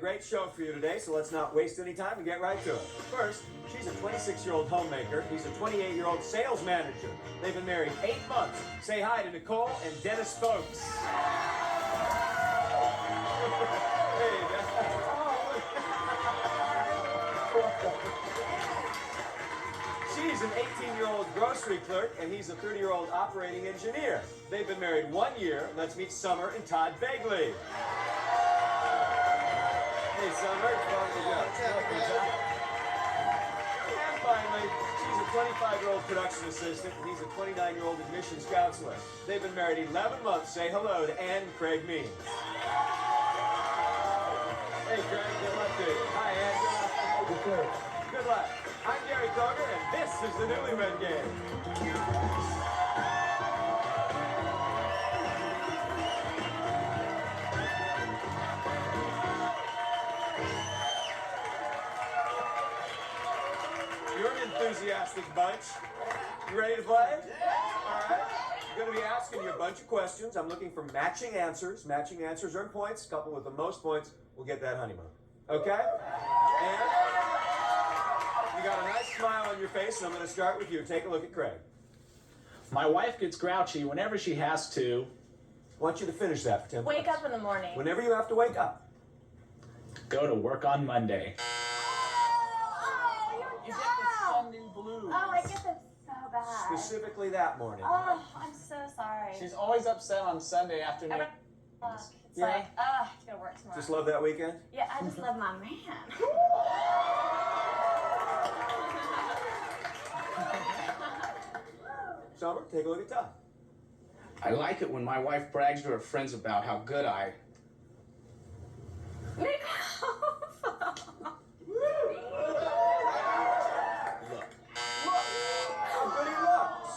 great show for you today, so let's not waste any time and get right to it. First, she's a 26-year-old homemaker. He's a 28-year-old sales manager. They've been married 8 months. Say hi to Nicole and Dennis Folks. Hey, she's an 18-year-old grocery clerk, and he's a 30-year-old operating engineer. They've been married 1 year. Let's meet Summer and Todd Begley. Hey, Summer. And finally, she's a 25-year-old production assistant, and he's a 29-year-old admissions counselor. They've been married 11 months. Say hello to Ann and Craig Means. Hey, Craig. Good luck to you. Hi, Ann. Good luck. I'm Gary Kroeger, and this is the Newlywed Game. You're an enthusiastic bunch. You ready to play? Yeah. All right. I'm going to be asking you a bunch of questions. I'm looking for matching answers. Matching answers earn points. Couple with the most points will get that honeymoon. Okay? And you got a nice smile on your face, and I'm going to start with you. Take a look at Craig. My wife gets grouchy whenever she has to. I want you to finish that for 10 Wake minutes. up in the morning. Whenever you have to wake up. Go to work on Monday. You get the Sunday blues. Oh, I get them so bad. Specifically that morning. Oh, I'm so sorry. She's always upset on Sunday afternoon. It's Yeah. like, I gotta work tomorrow. Just love that weekend? Yeah, I just love my man. Summer, take a look at Todd. I like it when my wife brags to her friends about how good I... Nick. look. How good he looks.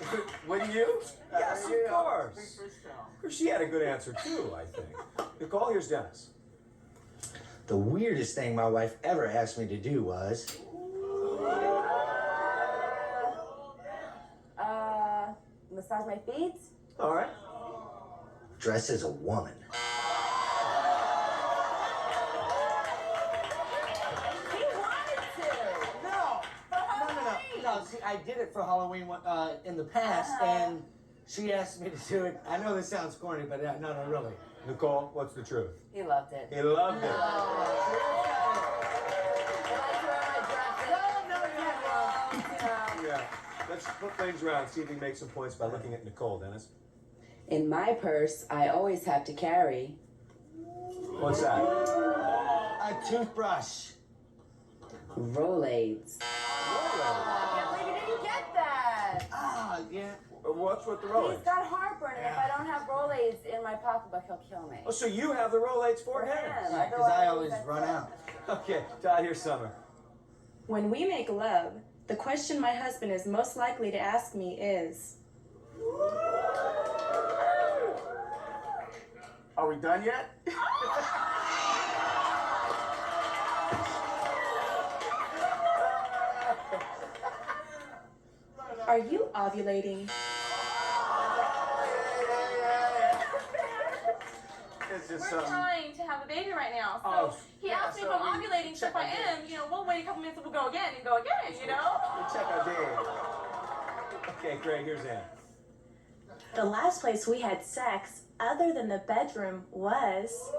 Thank you. Wouldn't you? Yes, of course. She had a good answer too, I think. Nicole, here's Dennis. The weirdest thing my wife ever asked me to do was... Massage my feet? All right. dress as a woman. No, see, I did it for Halloween in the past, and she asked me to do it. I know this sounds corny, but no, really. Nicole, what's the truth? He loved it. He loved it. Yeah, let's flip things around, see if he makes some points by looking at Nicole, Dennis. In my purse, I always have to carry... What's that? A toothbrush. Rolades. I can't believe you didn't get that. Ah, yeah. What's with the Rolades? He's got heartburn, and if I don't have Rolades in my pocketbook, he'll kill me. Oh, so you have the Rolades for him? Yeah, because I always run out. Okay, Todd, here's Summer. When we make love, the question my husband is most likely to ask me is... Are we done yet? Are you ovulating? It's just We're trying to have a baby right now, so he asked me if I'm ovulating, so if I am, we'll wait a couple minutes and we'll go again, We check our day. Okay, Greg, here's Ann. The last place we had sex, other than the bedroom, was...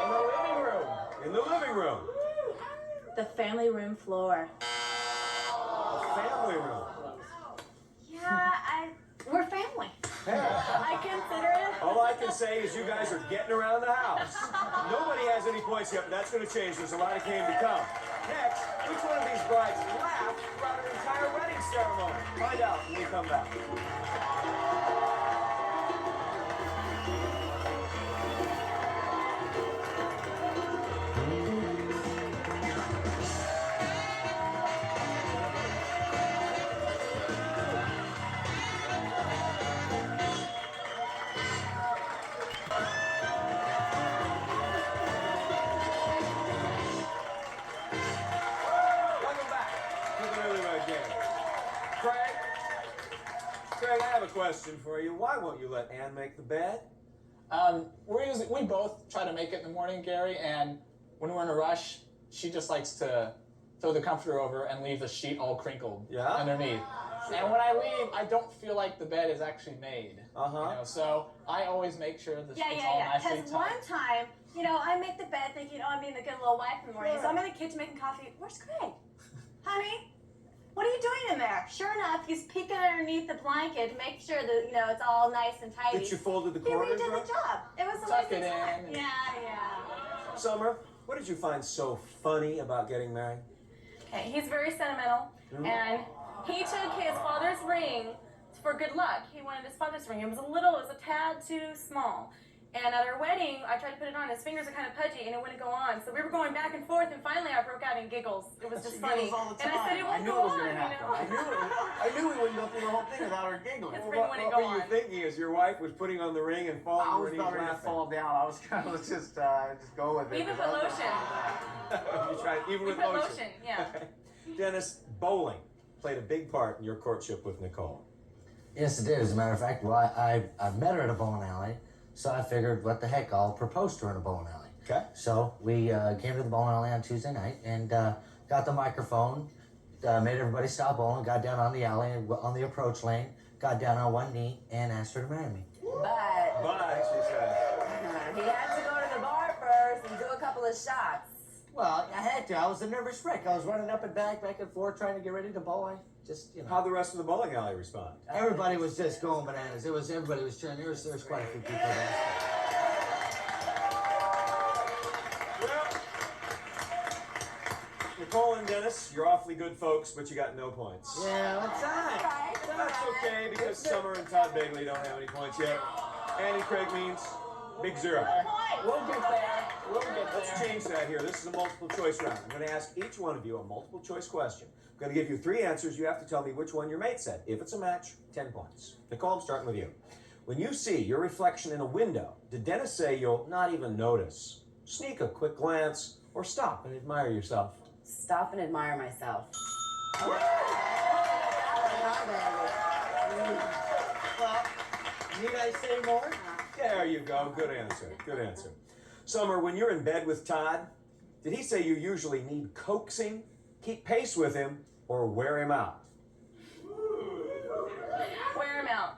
In the living room. In the living room. the family room floor. The family room. Yeah, we're family. I consider it. All I can say is you guys are getting around the house. Nobody has any points yet, but that's going to change. There's a lot of game to come. Next, which one of these brides laughed throughout an entire wedding ceremony? Find out when we come back. Craig, I have a question for you. Why won't you let Ann make the bed? We both try to make it in the morning, Gary, and when we're in a rush, she just likes to throw the comforter over and leave the sheet all crinkled underneath. And when I leave, I don't feel like the bed is actually made. So I always make sure that it's all nicely Because tucked. one time, I make the bed thinking, I'm being a good little wife in the morning. So I'm in the kitchen making coffee. Where's Craig? Honey, what are you doing in there? Sure enough, he's peeking underneath the blanket to make sure that, it's all nice and tidy. Did you fold the He corners, redid right? the job. It was a Tuck waste it of time. in. Yeah. Summer, what did you find so funny about getting married? Okay, he's very sentimental, and he took his father's ring for good luck. He wanted his father's ring. It was a tad too small. And at our wedding, I tried to put it on. His fingers are kind of pudgy, and it wouldn't go on. So we were going back and forth, and finally I broke out in giggles. It was just funny. And I said it won't go on, I knew we wouldn't go through the whole thing without her giggling. His Well, ring what wouldn't go were you on. thinking as your wife was putting on the ring and falling? I was when he about ready to laughing? fall down. I was kind of just go with it. Even put lotion. You tried even We with put lotion. lotion, yeah. Dennis, bowling played a big part in your courtship with Nicole. Yes, it did. As a matter of fact, I met her at a bowling alley, so I figured, what the heck, I'll propose to her in a bowling alley. Okay. So we came to the bowling alley on Tuesday night and got the microphone, made everybody stop bowling, got down on the alley, on the approach lane, got down on one knee, and asked her to marry me. But She said. he had to go to the bar first and do a couple of shots. Well, I had to. I was a nervous wreck. I was running up and back and forth, trying to get ready to bowl. I just, How'd the rest of the bowling alley respond? Everybody was just going bananas. Everybody was cheering. There was quite a few people there. Well, Nicole and Dennis, you're awfully good folks, but you got no points. Yeah, what's that? That's okay, because Summer and Todd Bagley don't have any points yet. Annie Craig means big zero. We'll get there. We'll get Let's there. change that here. This is a multiple choice round. I'm going to ask each one of you a multiple choice question. I'm going to give you 3 answers. You have to tell me which one your mate said. If it's a match, 10 points. Nicole, I'm starting with you. When you see your reflection in a window, did Dennis say you'll not even notice, sneak a quick glance, or stop and admire yourself? Stop and admire myself. Well, need I say more? There you go. Good answer. Good answer. Summer, when you're in bed with Todd, did he say you usually need coaxing, keep pace with him, or wear him out? Wear him out.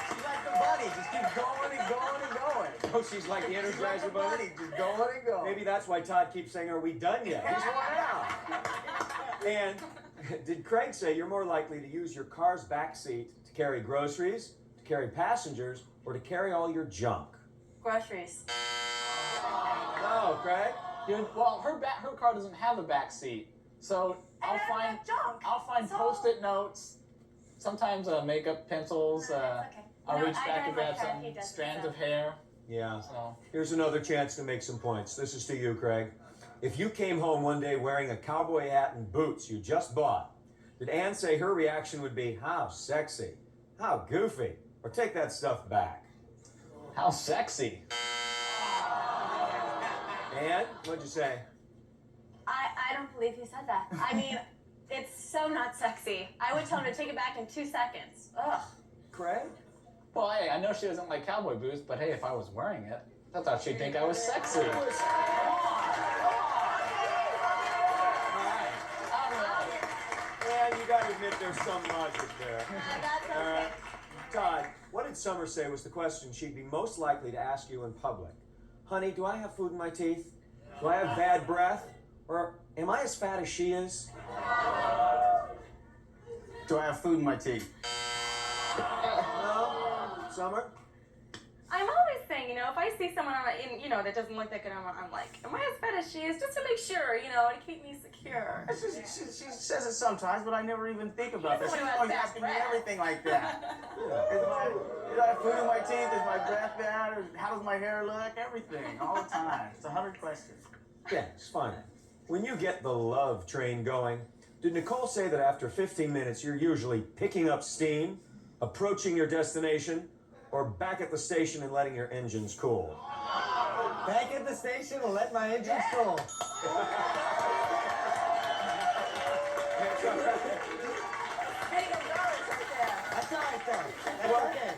She's like the bunny. Just keep going and going and going. Oh, she's like the She's like the Energizer Bunny? bunny. Just going and going. Maybe that's why Todd keeps saying, are we done yet? He's worn out. And did Craig say you're more likely to use your car's back seat to carry groceries, to carry passengers, or to carry all your junk? Groceries. No, Craig? Well, her car doesn't have a back seat, so I'll find post-it notes. Sometimes makeup pencils. I'll reach back and grab some strands of hair. Yeah. So Here's another chance to make some points. This is to you, Craig. If you came home one day wearing a cowboy hat and boots you just bought, did Ann say her reaction would be, how sexy, how goofy, or take that stuff back? how sexy. Ann, what'd you say? I don't believe he said that. I mean, it's so not sexy. I would tell him to take it back in 2 seconds. Ugh. Craig? Well, hey, I know she doesn't like cowboy boots, but hey, if I was wearing it, I thought she'd think I was sexy. And you gotta admit there's some logic there. That's okay. Todd, what did Summer say was the question she'd be most likely to ask you in public? Honey, do I have food in my teeth? Do I have bad breath? Or am I as fat as she is? Do I have food in my teeth? No? Summer? I'm always saying, if I see someone that doesn't look that good, I'm like, am I as fat as she is? Just to make sure, to keep me secure. She says it sometimes, but I never even think about that. She's She's the one who always has asking me bad breath. everything like that. Do I have food in my teeth? Is my breath bad? Or how does my hair look? Everything, all the time. It's 100 questions. Yeah, it's fine. When you get the love train going, did Nicole say that after 15 minutes you're usually picking up steam, approaching your destination, or back at the station and letting your engines cool? Back at the station and let my engines cool. okay.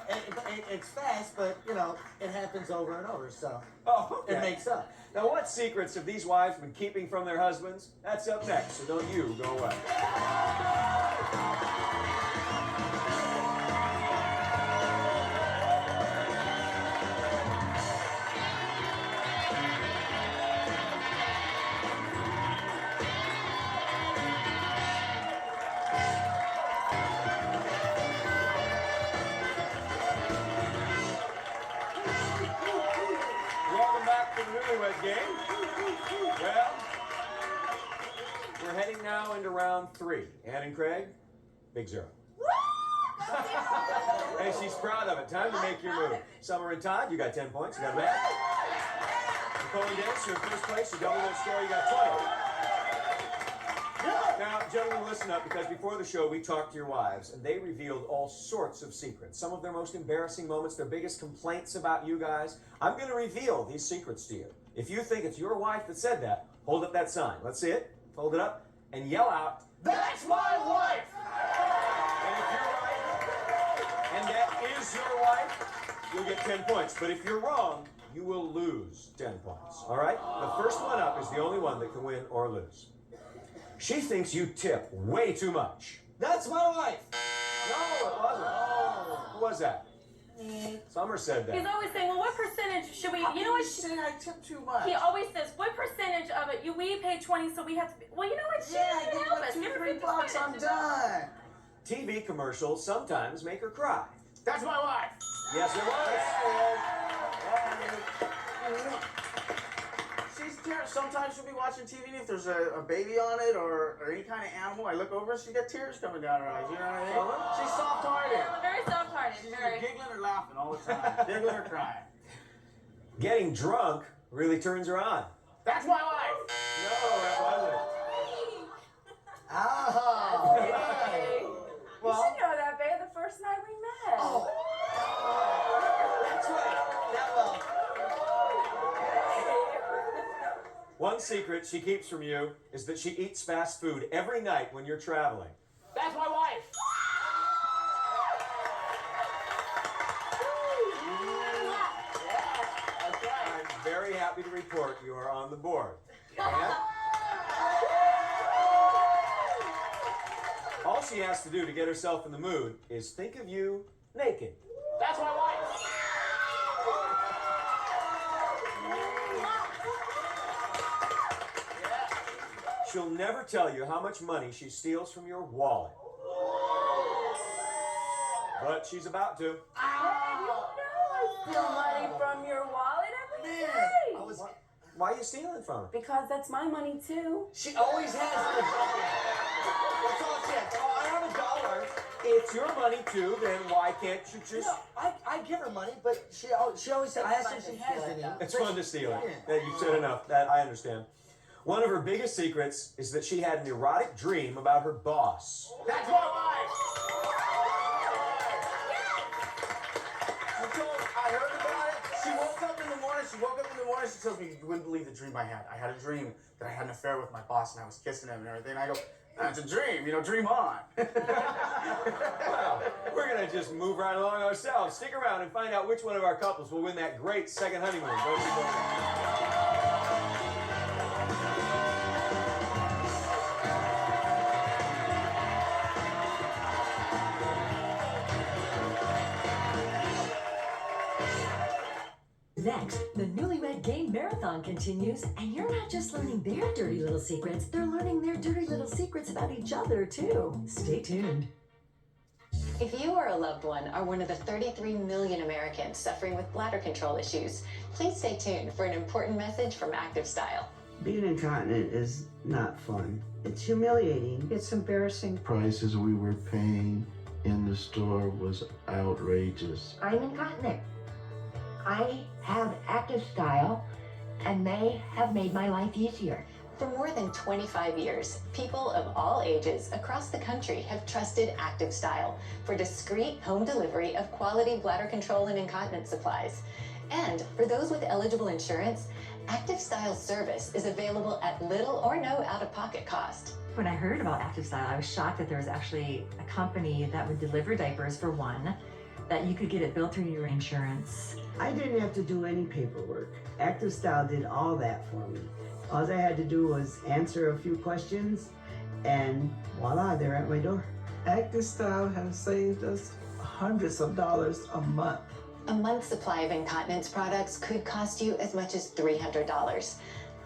That's okay. It's fast, but you know it happens over and over, so it makes up. Now, what secrets have these wives been keeping from their husbands? That's up next, so don't you go away. Welcome back to the Newlywed Game. Well, we're heading now into round 3. Ann and Craig, big 0. Hey, she's proud of it. Time to make your move. Summer and Todd, you got 10 points. You got a match. Nicole and Dennis, you're in first place. You double their score. You got 20. Now, gentlemen, listen up, because before the show, we talked to your wives, and they revealed all sorts of secrets. Some of their most embarrassing moments, their biggest complaints about you guys. I'm going to reveal these secrets to you. If you think it's your wife that said that, hold up that sign. Let's see it. Hold it up and yell out, "That's my wife!" And if you're right, and that is your wife, you'll get 10 points. But if you're wrong, you will lose 10 points. All right? The first one up is the only one that can win or lose. She thinks you tip way too much. That's my wife. No, it wasn't. Oh. Who was that? Me. Summer said that. He's always saying, well, what percentage should we, you know what? Say I tip too much. He always says, what percentage of it, we pay 20, so we have to, well, you know what? She Yeah, doesn't give help her us. 2, Give her 3 50 bucks, I'm points. done. TV commercials sometimes make her cry. That's my wife. Yes, it was. Sometimes she'll be watching TV, and if there's a baby on it or any kind of animal, I look over and she's got tears coming down her eyes. You know what I mean? She's soft-hearted. Very soft-hearted. She's Very. either giggling or laughing all the time. Giggling or crying. Getting drunk really turns her on. That's my wife. No, that wasn't. Oh. You should know that, babe. The first night we met. Oh. That's right. That well. One secret she keeps from you is that she eats fast food every night when you're traveling. That's my wife. I'm very happy to report you are on the board. And all she has to do to get herself in the mood is think of you naked. That's my wife. She'll never tell you how much money she steals from your wallet. But she's about to. You know I steal money from your wallet every day. Why are you stealing from her? Because that's my money too. She always has the dollar. That's all she has. Oh, I have $1. It's your money too, then why can't you just... No, I give her money, but she always says, I ask her if she has any. It's fun to steal it. That you've said enough. That I understand. One of her biggest secrets is that she had an erotic dream about her boss. That's my wife. I heard about it. She woke up in the morning. She tells me, you wouldn't believe the dream I had. I had a dream that I had an affair with my boss and I was kissing him and everything. And I go, no, it's a dream. Dream on. Well, we're going to just move right along ourselves. Stick around and find out which one of our couples will win that great second honeymoon. Don't you go. Next, the Newlywed Game Marathon continues, and you're not just learning their dirty little secrets, they're learning their dirty little secrets about each other, too. Stay tuned. If you or a loved one are one of the 33 million Americans suffering with bladder control issues, please stay tuned for an important message from Active Style. Being incontinent is not fun. It's humiliating. It's embarrassing. Prices we were paying in the store was outrageous. I'm incontinent. I have Active Style, and they have made my life easier. For more than 25 years, people of all ages across the country have trusted Active Style for discreet home delivery of quality bladder control and incontinence supplies. And for those with eligible insurance, Active Style service is available at little or no out-of-pocket cost. When I heard about Active Style, I was shocked that there was actually a company that would deliver diapers for one, that you could get it billed through your insurance. I didn't have to do any paperwork. Active Style did all that for me. All I had to do was answer a few questions, and voila, they're at my door. Active Style has saved us hundreds of dollars a month. A month's supply of incontinence products could cost you as much as $300.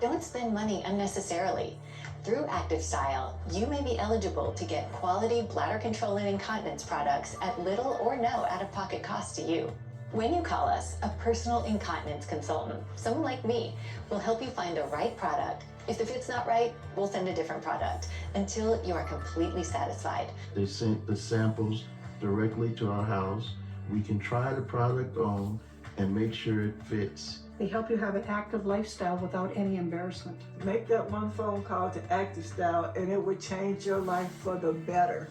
Don't spend money unnecessarily. Through Active Style, you may be eligible to get quality bladder control and incontinence products at little or no out-of-pocket cost to you. When you call us, a personal incontinence consultant, someone like me, will help you find the right product. If the fit's not right, we'll send a different product until you are completely satisfied. They sent the samples directly to our house. We can try the product on and make sure it fits. They help you have an active lifestyle without any embarrassment. Make that one phone call to Active Style and it would change your life for the better.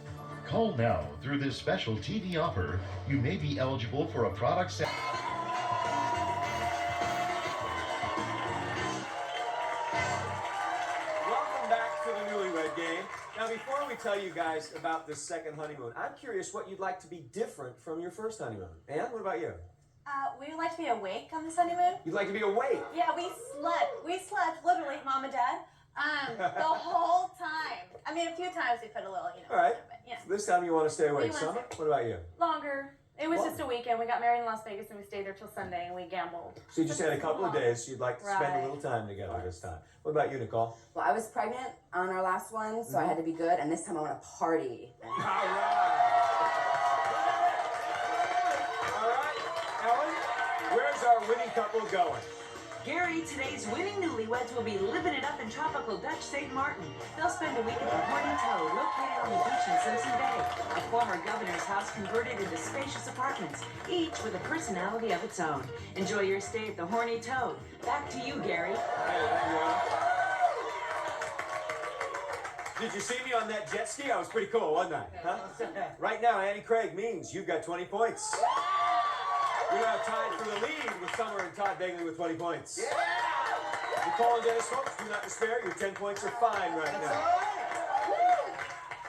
Call now. Through this special TV offer, you may be eligible for a product set. Welcome back to the Newlywed Game. Now, before we tell you guys about this second honeymoon, I'm curious what you'd like to be different from your first honeymoon. Ann, what about you? We would like to be awake on this honeymoon. You'd like to be awake? Yeah, we slept. We slept, literally, Mom and Dad, the whole time. I mean, a few times we put a little, All right. But, yeah. So this time you want to stay awake. We want Summer, to- what about you? Longer. It was just a weekend. We got married in Las Vegas and we stayed there till Sunday and we gambled. So you just had a couple of days. You'd like to spend a Right. little time together this time. What about you, Nicole? Well, I was pregnant on our last one, so I had to be good, and this time I want to party. All right. Ellen, where's our winning couple going? Gary, today's winning newlyweds will be living it up in tropical Dutch St. Martin. They'll spend a week at the Horny Toe, located on the beach in Simpson Bay. A former governor's house converted into spacious apartments, each with a personality of its own. Enjoy your stay at the Horny Toe. Back to you, Gary. Did you see me on that jet ski? I was pretty cool, wasn't I? Huh? Right now, Annie Craig means you've got 20 points. You're now tied for the lead with Summer and Todd Begley with 20 points. Nicole and Dennis, folks, do not despair. Your 10 points are fine right now.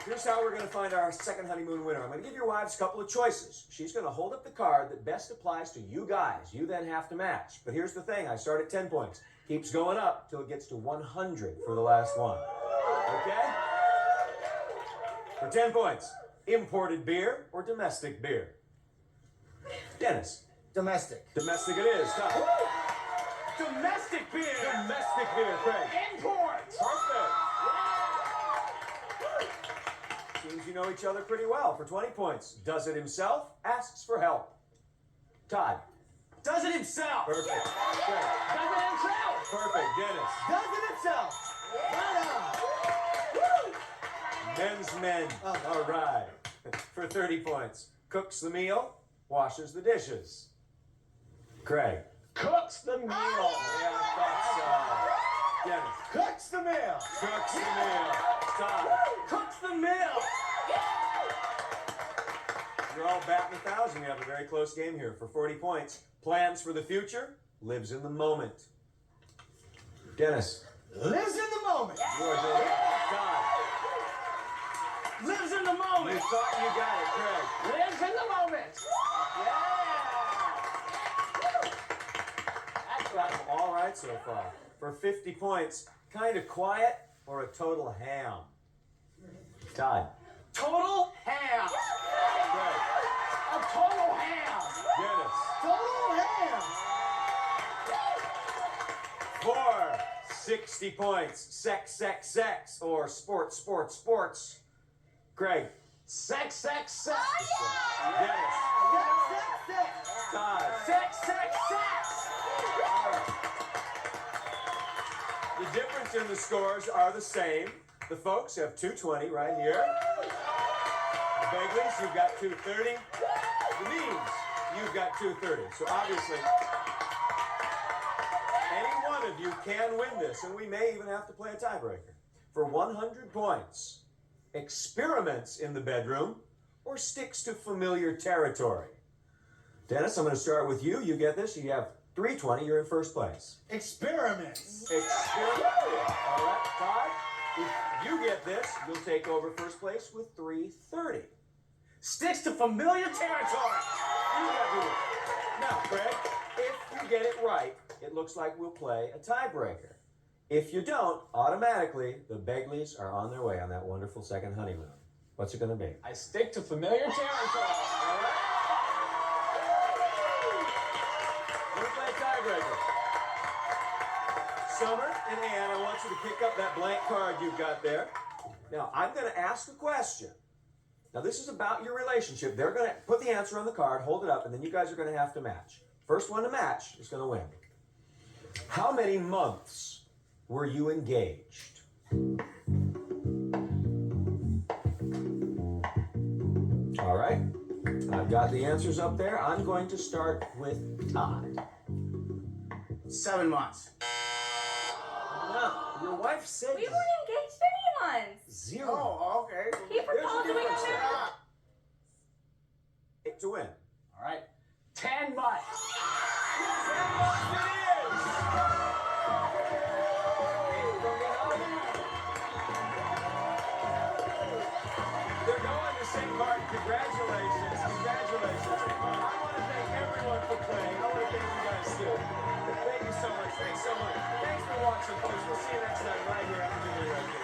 Here's how we're going to find our second honeymoon winner. I'm going to give your wives a couple of choices. She's going to hold up the card that best applies to you guys. You then have to match. But here's the thing. I start at 10 points. Keeps going up till it gets to 100 for the last one. Okay? For 10 points, imported beer or domestic beer? Dennis. Domestic. Domestic it is. Todd. Domestic beer. Domestic beer, Craig. Import. Perfect. Seems you know each other pretty well. For 20 points, does it himself, asks for help. Todd. Does it himself. Perfect. Craig. Does it himself. Perfect. Dennis. Does it himself. Men's men. All right. For 30 points, cooks the meal, washes the dishes. Craig. Cooks the meal. Yeah, I thought so. Dennis. Cooks the meal. Cooks the meal. Todd. Cooks the meal. You're all batting 1,000. We have a very close game here. For 40 points, plans for the future, lives in the moment. Dennis. Lives in the moment. You are Dennis. Todd. Lives in the moment. You thought you got it, Craig. Lives in the moment. That's all right so far. For 50 points, kind of quiet or a total ham? Todd. Total ham. Craig. A total ham. Dennis. Total ham. For 60 points, sex, sex, sex, or sports, sports, sports. Craig. Sex, sex, sex. Dennis. Sex. Todd. Sex, sex, sex. The difference in the scores are the same. The folks have 220 right here. The Begleys, you've got 230. The Means, you've got 230. So obviously, any one of you can win this, and we may even have to play a tiebreaker. For 100 points, experiments in the bedroom or sticks to familiar territory? Dennis, I'm going to start with you. You get this. You have 320, you're in first place. Experiments. Experiment. All right, Todd, if you get this, you'll take over first place with 330. Sticks to familiar territory. You got to do it. Now, Craig, if you get it right, it looks like we'll play a tiebreaker. If you don't, automatically, the Begleys are on their way on that wonderful second honeymoon. What's it going to be? I stick to familiar territory. All right. We're going to play a tiebreaker. Summer and Ann, I want you to pick up that blank card you've got there. Now, I'm going to ask a question. Now, this is about your relationship. They're going to put the answer on the card, hold it up, and then you guys are going to have to match. First one to match is going to win. How many months were you engaged? All right. I've got the answers up there. I'm going to start with Todd. 7 months. No, your wife said We weren't engaged anyone. 0. Oh, okay. He proposed and we got married. To win. All right. 10 months. 10 months it is. They're going to St. Martin. Congratulations. Congratulations. I want to thank everyone for playing. I want to thank you guys too. Thank you so much. Thanks so much. Thanks for watching, folks. We'll see you next time right here at the Newlywed Game.